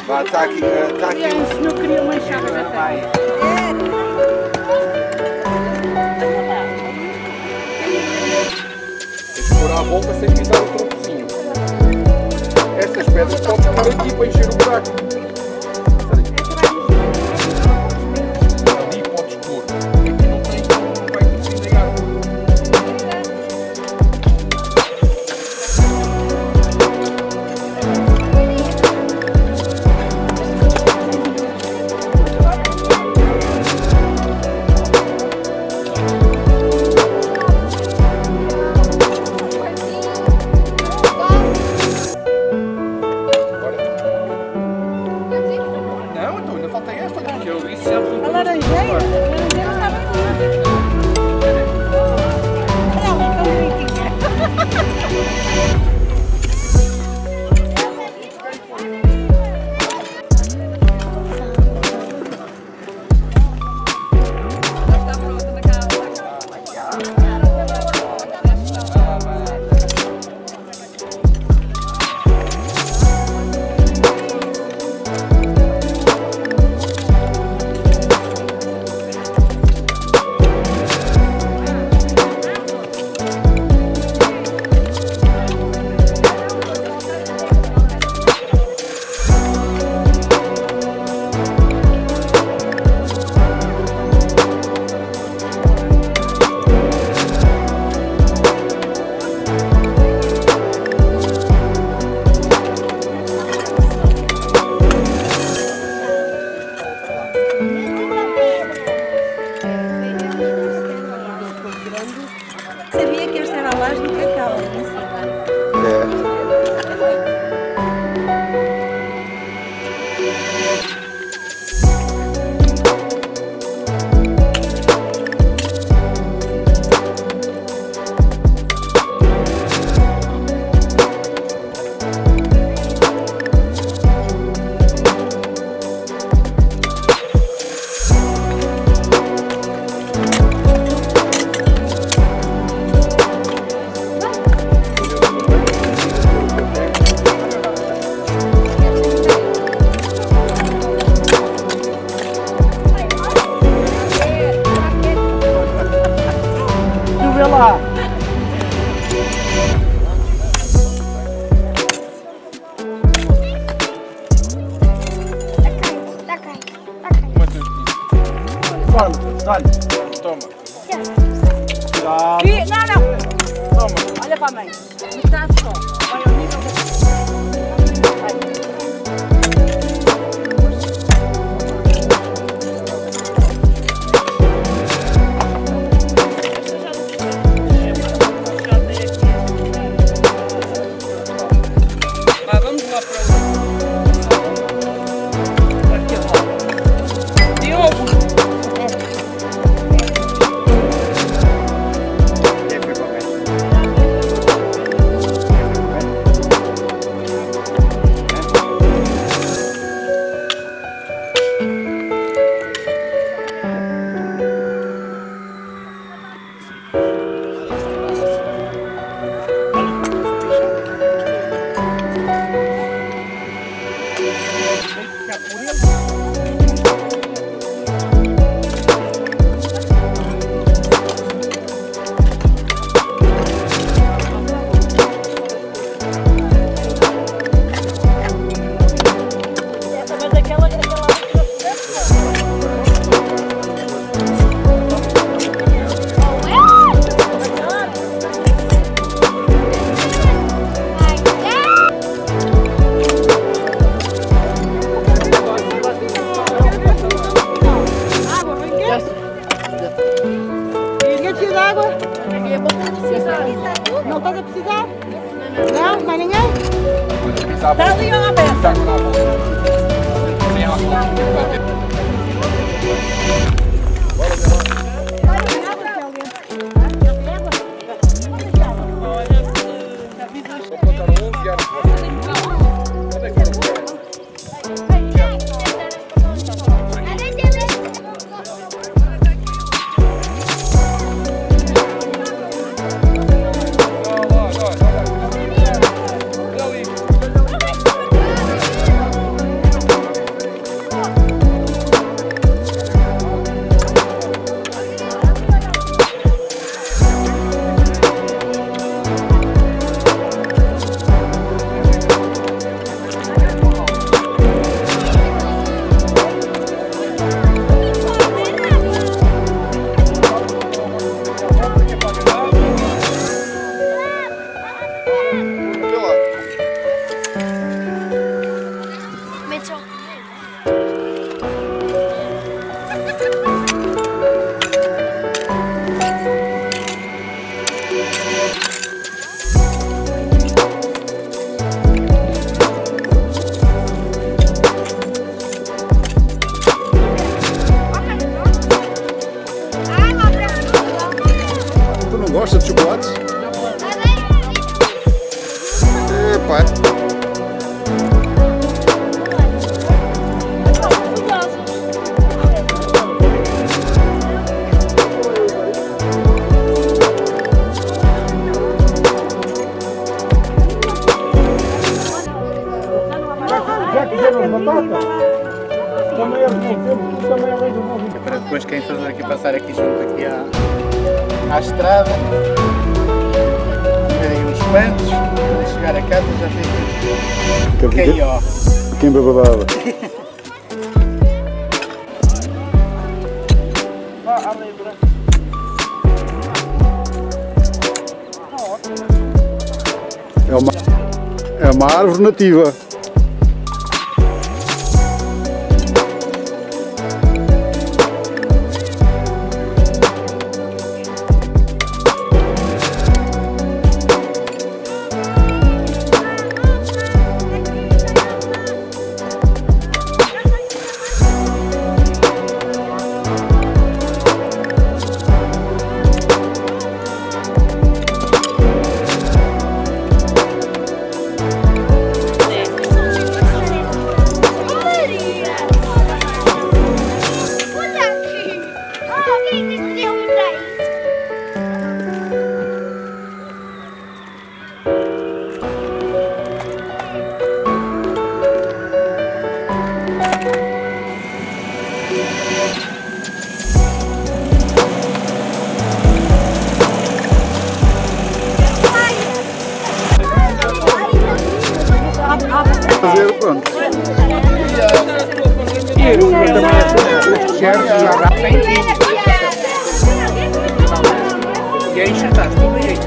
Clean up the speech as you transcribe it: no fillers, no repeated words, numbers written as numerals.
Está aqui. Está aqui. O senhor queria uma enxada da terra. Tens de pôr à volta sem pisar o troncozinho. Estas pedras podes pôr aqui para encher o buraco. Ali podes pôr. Aqui não tem, não vai conseguir negar. Não, então ainda falta esta, porque eu disse já tudo. A laranjeira estava aqui. Olha ali, tão bonitinha. Sabia que esta era a Lage do Cacau. Vê lá. Forma, dá-lhe. Toma. Cuidado. Não. Toma. Olha para a mãe. Metade só. Vai ao nível da... Vai. Vamos lá para o... Diogo! quisermos batata, também é bom tempo, também é bem bom. Para depois quem fazer aqui passar aqui junto aqui à estrada, verem uns quantos, quando chegar a casa já tem 𝕃𝕒𝕖. Quem bababava. É uma árvore nativa. Fazer, pronto. E aí enxertar tudo aí.